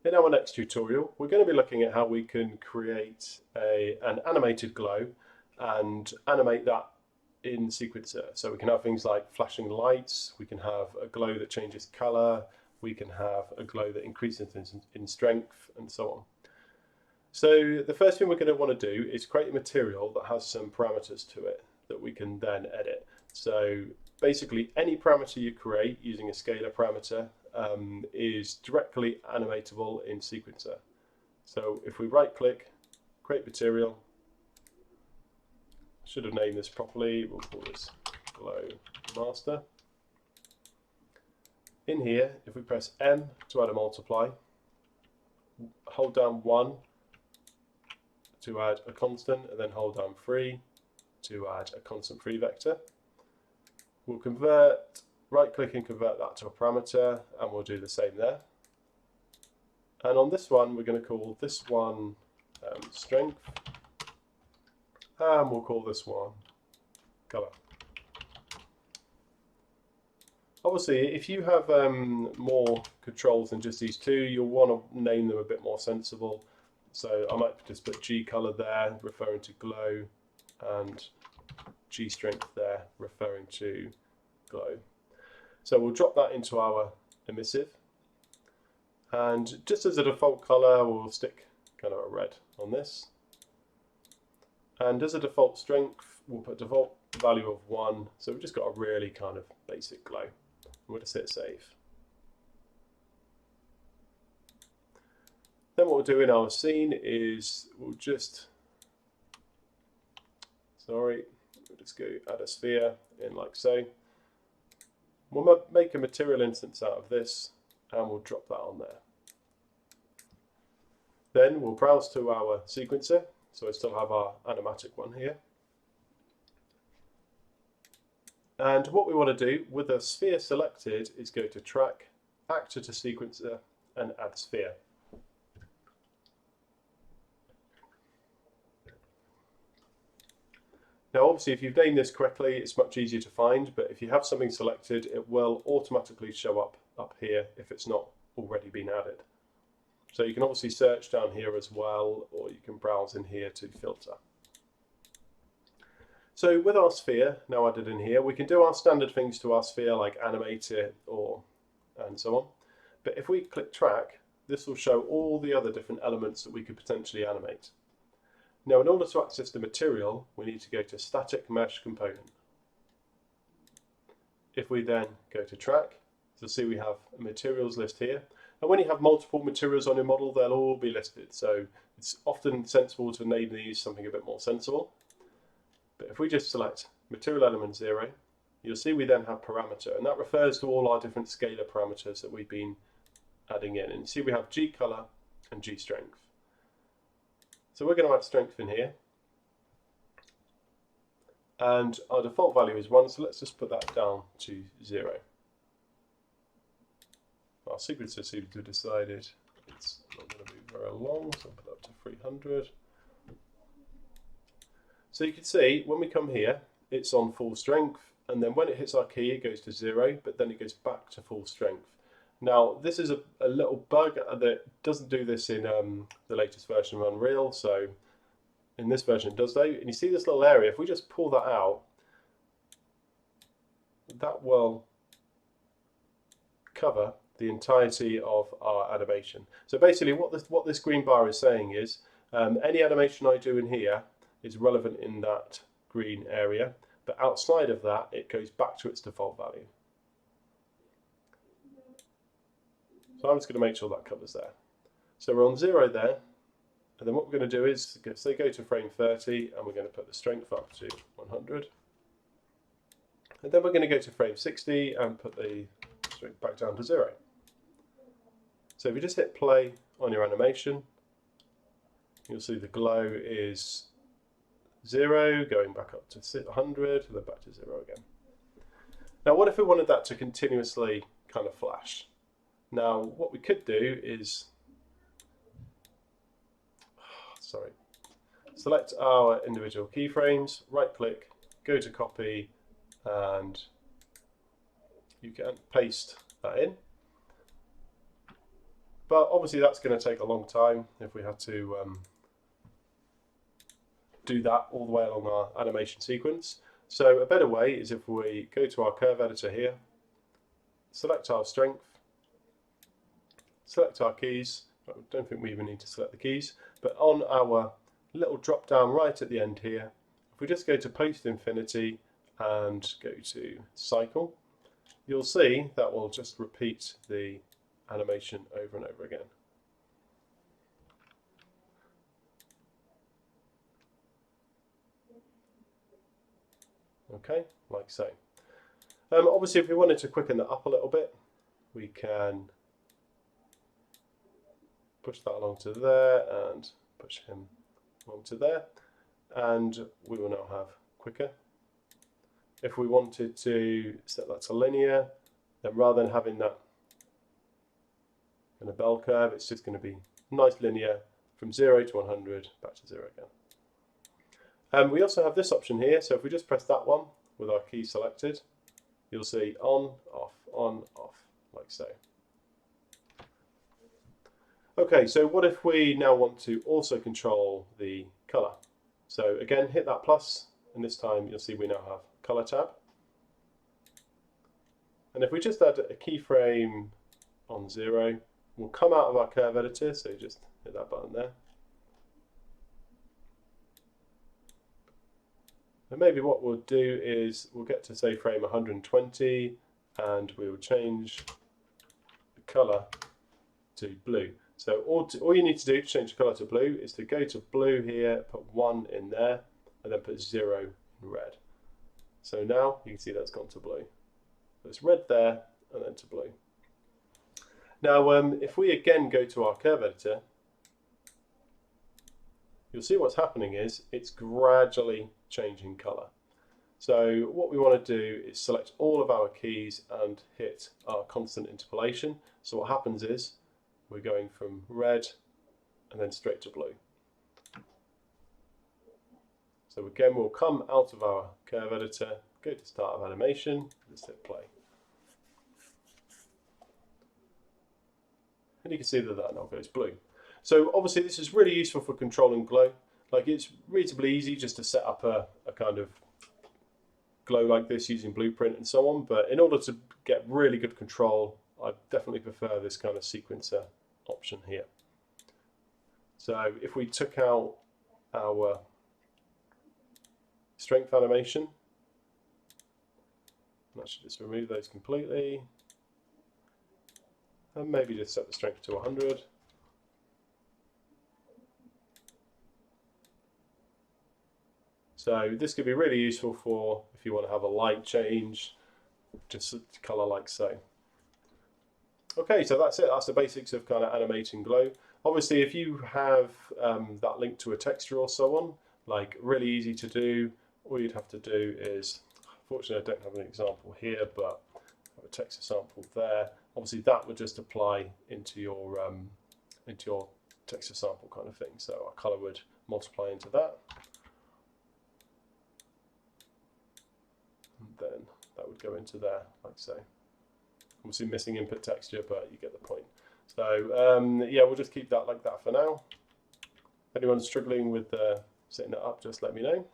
In our next tutorial, we're going to be looking at how we can create an animated glow and animate that in Sequencer. So we can have things like flashing lights, we can have a glow that changes color, we can have a glow that increases in strength, and so on. So the first thing we're going to want to do is create a material that has some parameters to it that we can then edit. So basically any parameter you create using a scalar parameter is directly animatable in Sequencer. So if we right click, create material, I should have named this properly, we'll call this glow master. In here, if we press M to add a multiply, hold down 1 to add a constant, and then hold down 3 to add a constant 3 vector. We'll convert, right click and convert that to a parameter, and we'll do the same there. And on this one, we're going to call this one strength, and we'll call this one color. Obviously, if you have more controls than just these two, you'll want to name them a bit more sensible. So I might just put G color there, referring to glow, and G strength there, referring to glow. So we'll drop that into our emissive. And just as a default color, we'll stick kind of a red on this. And as a default strength, we'll put default value of 1. So we've just got a really kind of basic glow. We'll just hit save. Then what we'll do in our scene is we'll just, we'll just go add a sphere in like so. We'll make a material instance out of this and we'll drop that on there. Then we'll browse to our sequencer, so I still have our animatic one here. And what we want to do with the sphere selected is go to track, actor to sequencer, and add sphere. Now obviously if you've named this correctly, it's much easier to find, but if you have something selected, it will automatically show up here if it's not already been added. So you can obviously search down here as well, or you can browse in here to filter. So with our sphere now added in here, we can do our standard things to our sphere like animate it and so on. But if we click track, this will show all the other different elements that we could potentially animate. Now in order to access the material, we need to go to static mesh component. If we then go to track, you'll see we have a materials list here. And when you have multiple materials on your model, they'll all be listed. So it's often sensible to name these something a bit more sensible. But if we just select material element 0, you'll see we then have parameter, and that refers to all our different scalar parameters that we've been adding in. And you see we have G color and G strength. So we're going to add strength in here. And our default value is 1, so let's just put that down to 0. Our sequencer seems to have decided it's not going to be very long, so I'll put that to 300. So you can see when we come here, it's on full strength, and then when it hits our key, it goes to 0, but then it goes back to full strength. Now, this is a little bug that doesn't do this in the latest version of Unreal, so in this version it does though. And you see this little area, if we just pull that out, that will cover the entirety of our animation. So basically what this green bar is saying is any animation I do in here is relevant in that green area, but outside of that it goes back to its default value. So I'm just going to make sure that covers there. So we're on 0 there, and then what we're going to do is say go to frame 30 and we're going to put the strength up to 100. And then we're going to go to frame 60 and put the strength back down to 0. So if you just hit play on your animation, you'll see the glow is 0, going back up to 100, and then back to 0 again. Now what if we wanted that to continuously kind of flash? Now what we could do is, select our individual keyframes, right click, go to copy, and you can paste that in. But obviously that's going to take a long time if we have to do that all the way along our animation sequence. So a better way is if we go to our curve editor here, select our strength, select our keys. I don't think we even need to select the keys, but on our little drop down right at the end here, if we just go to post infinity and go to cycle, you'll see that will just repeat the animation over and over again. Okay, like so. Obviously, if we wanted to quicken that up a little bit, we can push that along to there and push him along to there, and we will now have quicker. If we wanted to set that to linear, then rather than having that in a bell curve, it's just going to be nice linear from 0 to 100, back to 0 again. We also have this option here, so if we just press that one with our key selected, you'll see on, off, like so. Okay, so what if we now want to also control the color? So again, hit that plus, and this time you'll see we now have color tab. And if we just add a keyframe on 0, we'll come out of our curve editor, so just hit that button there. And maybe what we'll do is we'll get to say frame 120 and we will change the color to blue. So all you need to do to change the color to blue is to go to blue here, put 1 in there, and then put 0 in red. So now you can see that's gone to blue. So it's red there and then to blue. Now if we again go to our curve editor, you'll see what's happening is it's gradually changing color. So what we want to do is select all of our keys and hit our constant interpolation. So what happens is we're going from red and then straight to blue. So again, we'll come out of our curve editor, go to start of animation, just hit play. And you can see that that now goes blue. So obviously this is really useful for controlling glow. Like it's reasonably easy just to set up a kind of glow like this using Blueprint and so on, but in order to get really good control, I definitely prefer this kind of sequencer option here. So if we took out our strength animation, I should just remove those completely, and maybe just set the strength to 100. So this could be really useful for if you want to have a light change, just colour like so. Okay, so that's it. That's the basics of kind of animating glow. Obviously, if you have that link to a texture or so on, like really easy to do, all you'd have to do is, unfortunately I don't have an example here, but I have a texture sample there. Obviously that would just apply into your texture sample kind of thing. So our colour would multiply into that. And then that would go into there, like so. Obviously missing input texture, but you get the point. So yeah, we'll just keep that like that for now. If anyone's struggling with setting it up, just let me know.